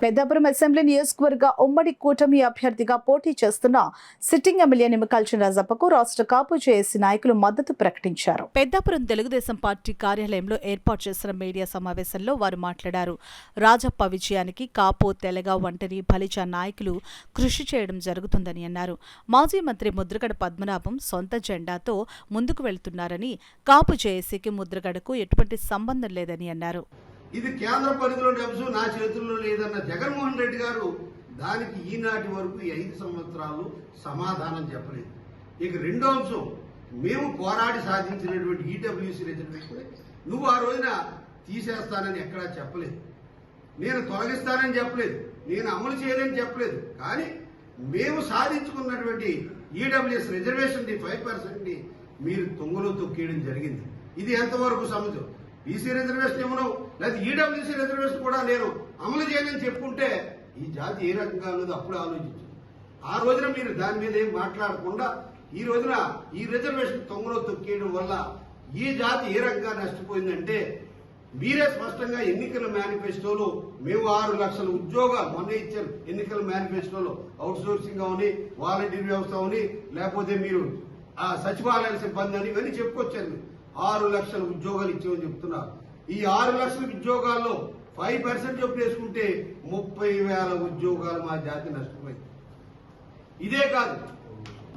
Peddapuram assembly నియోజకవర్గ ఉమ్మడి కూటమి అభ్యర్థిగా పోటీ చేస్తున్న సిట్టింగ్ ఎమ్మెల్యే నిమ్మకాల్చిన రాజప్పకు రాష్ట్ర కాపు జేఏసీ నాయకులు మద్దతు ప్రకటించారు. పెద్దాపురం తెలుగుదేశం పార్టీ కార్యాలయంలో ఏర్పాటు చేసిన మీడియా సమావేశంలో వారు మాట్లాడారు. రాజప్ప విజయానికి కాపు, తెలగ, ఒంటరి, బలిజ నాయకులు కృషి చేయడం జరుగుతుందని అన్నారు. మాజీ మంత్రి ముద్రగడ పద్మనాభం సొంత జెండాతో ముందుకు వెళ్తున్నారని, కాపు జేఏసీకి ముద్రగడకు ఎటువంటి సంబంధం లేదని అన్నారు. ఇది కేంద్ర పరిధిలోని అంశం నా చేతుల్లో లేదన్న జగన్మోహన్ రెడ్డి గారు దానికి ఈనాటి వరకు 5 సంవత్సరాలు సమాధానం చెప్పలేదు. ఇక రెండో అంశం, మేము పోరాడి సాధించినటువంటి ఈడబ్ల్యూసీ రిజర్వేషన్ నువ్వు ఆ రోజున తీసేస్తానని ఎక్కడా చెప్పలేదు, నేను తొలగిస్తానని చెప్పలేదు, నేను అమలు చేయలేని చెప్పలేదు. కానీ మేము సాధించుకున్నటువంటి ఈడబ్ల్యూఎస్ రిజర్వేషన్ 5% మీరు తుంగలో తొక్కేయడం జరిగింది. ఇది ఎంతవరకు సముద్రం? బీసీ రిజర్వేషన్ ఏమో లేదా ఈడబ్ల్యూసీ రిజర్వేషన్ కూడా నేను అమలు చేయాలని చెప్పుకుంటే ఈ జాతి ఏ రకంగా ఉన్నదో అప్పుడు ఆలోచించు. ఆ రోజున మీరు దాని మీద ఏం మాట్లాడకుండా ఈ రోజున ఈ రిజర్వేషన్ తొంగలో తొక్కేయడం వల్ల ఈ జాతి ఏ రకంగా నష్టపోయిందంటే, మీరే స్పష్టంగా ఎన్నికల మేనిఫెస్టోలో మేము 6 లక్షల ఉద్యోగాలు మొన్న ఇచ్చారు. ఎన్నికల మేనిఫెస్టోలో అవుట్ సోర్సింగ్ అవని, వాలంటీర్ వ్యవస్థ అవని, లేకపోతే మీరు ఆ సచివాలయాల సిబ్బంది అని ఇవన్నీ చెప్పుకొచ్చారు. 6 లక్షల ఉద్యోగాలు ఇచ్చామని చెప్తున్నారు. ఈ 6 లక్షల ఉద్యోగాల్లో 5% చొప్పున వేసుకుంటే 30,000 ఉద్యోగాలు మా జాతి నష్టపోయింది. ఇదే కాదు,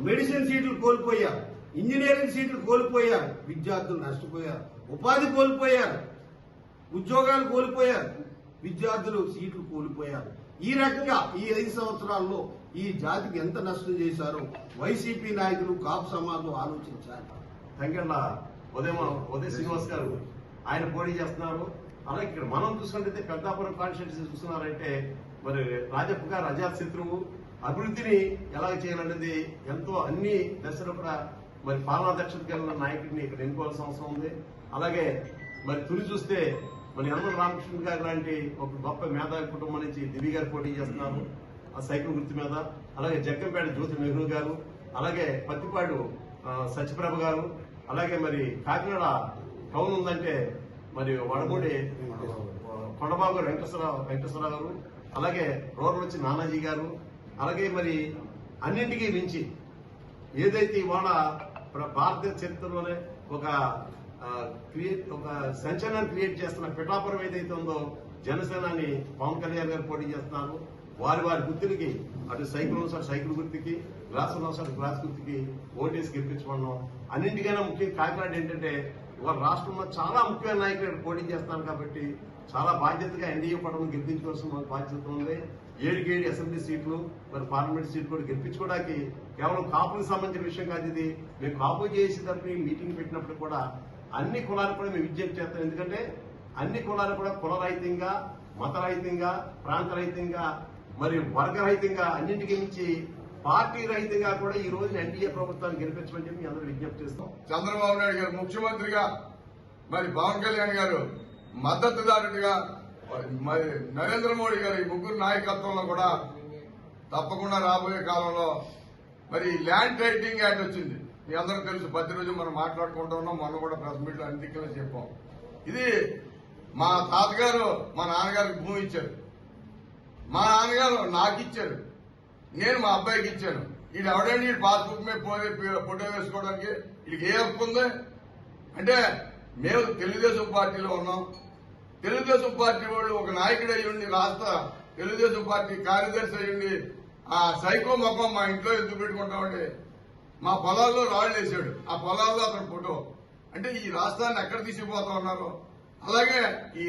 మెడిసిన్ సీట్లు కోల్పోయారు, ఇంజనీరింగ్ సీట్లు కోల్పోయారు, విద్యార్థులు నష్టపోయారు, ఉపాధి కోల్పోయారు, ఉద్యోగాలు కోల్పోయారు, విద్యార్థులు సీట్లు కోల్పోయారు. ఈ రకంగా ఈ 5 సంవత్సరాల్లో ఈ జాతికి ఎంత నష్టం చేశారో వైసీపీ నాయకులు, కాపు సమాజం ఆలోచించాలి. తంగెళ్ళ ఉదయ శ్రీనివాస్ గారు ఆయన పోటీ చేస్తున్నారు. అలాగే ఇక్కడ మనం చూసుకుంటే పెద్దాపురం కాన్స్టిట్యూన్సీ చూస్తున్నారంటే మరి రాజప్ప గారు అజాత్ శత్రువు, అభివృద్ధిని ఎలా చేయాలనేది ఎంతో అన్ని దశలో కూడా మరి పాలనా దక్షత కలిగిన నాయకుడిని ఇక్కడ ఎన్నుకోవాల్సిన అవసరం ఉంది. అలాగే మరి తుని చూస్తే మరి యనమల రామకృష్ణ గారు లాంటి ఒక గొప్ప మేధావి కుటుంబం నుంచి దివి గారు పోటీ చేస్తున్నారు ఆ సైకిల్ గుర్తు మీద. అలాగే జగ్గంపేట జ్యోతి నెహ్రూ గారు, అలాగే పత్తిపాడు సత్యప్రభ గారు, అలాగే మరి కాకినాడ టౌన్ ఉందంటే మరి వడమూడి కొండబాబు వెంకటేశ్వరరావు గారు, అలాగే రూరల్ వచ్చి నానాజీ గారు, అలాగే మరి అన్నింటికీ మించి ఏదైతే ఇవాళ భారతదేశ చరిత్రలోనే ఒక సంచలనం క్రియేట్ చేస్తున్న పిఠాపురం ఏదైతే ఉందో జనసేనాని పవన్ కళ్యాణ్ గారు పోటీ చేస్తున్నారు. వారి గుర్తులకి అటు సైకిల్ అనుసారి సైకిల్ గుర్తుకి, గ్లాస్ అనుసారి గ్లాస్ గుర్తుకి ఓటేసి గెలిపించుకున్నాం. అన్నింటికైనా ముఖ్యంగా కాకినాడ ఏంటంటే ఇవాళ రాష్ట్రంలో చాలా ముఖ్యమైన నాయకులు పోటీ చేస్తున్నారు కాబట్టి చాలా బాధ్యతగా ఎన్డీఏ పడవను గెలిపించుకోవాల్సిన బాధ్యత ఉంది. 7 అసెంబ్లీ సీట్లు, మరి పార్లమెంట్ సీట్లు కూడా గెలిపించుకోవడానికి కేవలం కాపులకు సంబంధించిన విషయం కాదు ఇది. మేము కాపు చేసి తరఫున మీటింగ్ పెట్టినప్పుడు కూడా అన్ని కులాలకు కూడా మేము విజ్ఞప్తి చేస్తాం. ఎందుకంటే అన్ని కులాలు కూడా కులరహితంగా, మతరహితంగా, ప్రాంతరహితంగా, మరి వర్గరహితంగా, అన్నింటికి మించి పార్టీ రహితంగా కూడా ఈ రోజు ఎన్డీఏ ప్రభుత్వాన్ని గెలిపించమని చెప్పి అందరూ విజ్ఞప్తి చేస్తాం. చంద్రబాబు నాయుడు గారు ముఖ్యమంత్రిగా, మరి పవన్ కళ్యాణ్ గారు మద్దతుదారుడిగా, మరి నరేంద్ర మోడీ గారు ఈ ముగ్గురు నాయకత్వంలో కూడా తప్పకుండా రాబోయే కాలంలో మరి ల్యాండ్ టైటిలింగ్ యాక్ట్ వచ్చింది. మీ అందరూ తెలుసు, ప్రతిరోజు మనం మాట్లాడుకుంటూ ఉన్నాం. మొన్న కూడా ప్రెస్ మీట్ లో అన్ని దిక్కులో చెప్పాం. ఇది మా తాతగారు మా నాన్నగారికి భూమి ఇచ్చారు, మా నాన్నగారు నాకు ఇచ్చారు, నేను మా అబ్బాయికి ఇచ్చాను. ఇది ఎవడండి పాస్బుక్ మీద ఫోటో వేసుకోవడానికి వీడికి ఏ హక్కు ఉంది? అంటే మేము తెలుగుదేశం పార్టీలో ఉన్నాం. తెలుగుదేశం పార్టీ వాళ్ళు ఒక నాయకుడు అయ్యుండి, రాష్ట్ర తెలుగుదేశం పార్టీ కార్యదర్శి అయ్యుండి ఆ సైకో మొక్కం మా ఇంట్లో ఎందుకు పెట్టుకుంటామంటే మా పొలాల్లో రాళ్లు వేసాడు, ఆ పొలాల్లో అతని ఫోటో. అంటే ఈ రాష్ట్రాన్ని ఎక్కడ తీసుకుపోతా ఉన్నారు? అలాగే ఈ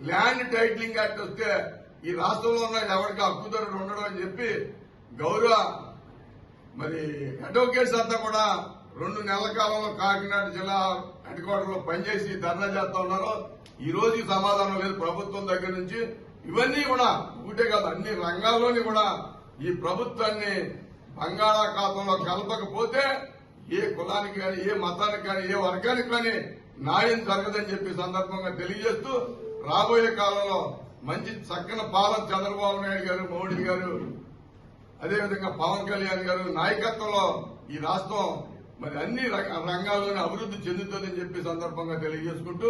ల్యాండ్ టైటిలింగ్ యాక్ట్ వస్తే ఈ రాష్ట్రంలో ఉన్న ఎవరికి హక్కుదారుడు ఉండడం అని చెప్పి గౌరవ మరి అడ్వకేట్స్ అంతా కూడా 2 నెలల కాలంలో కాకినాడ జిల్లా హెడ్ క్వార్టర్ లో పనిచేసి ధర్నా చేస్తా ఉన్నారు. ఈ రోజు సమాధానం లేదు ప్రభుత్వం దగ్గర నుంచి. ఇవన్నీ కూడా ఒకటే కాదు, అన్ని రంగాల్లోని కూడా ఈ ప్రభుత్వాన్ని బంగాళాఖాతంలో కలపకపోతే ఏ కులానికి కానీ, ఏ మతానికి కానీ, ఏ వర్గానికి కానీ న్యాయం జరగదని చెప్పి సందర్భంగా తెలియజేస్తూ రాబోయే కాలంలో మంచి చక్కని పాలన చంద్రబాబు నాయుడు గారు, మోడీ గారు, అదేవిధంగా పవన్ కళ్యాణ్ గారు నాయకత్వంలో ఈ రాష్ట్రం మరి అన్ని రంగాల్లోనే అభివృద్ధి చెందుతుందని చెప్పి సందర్భంగా తెలియజేసుకుంటూ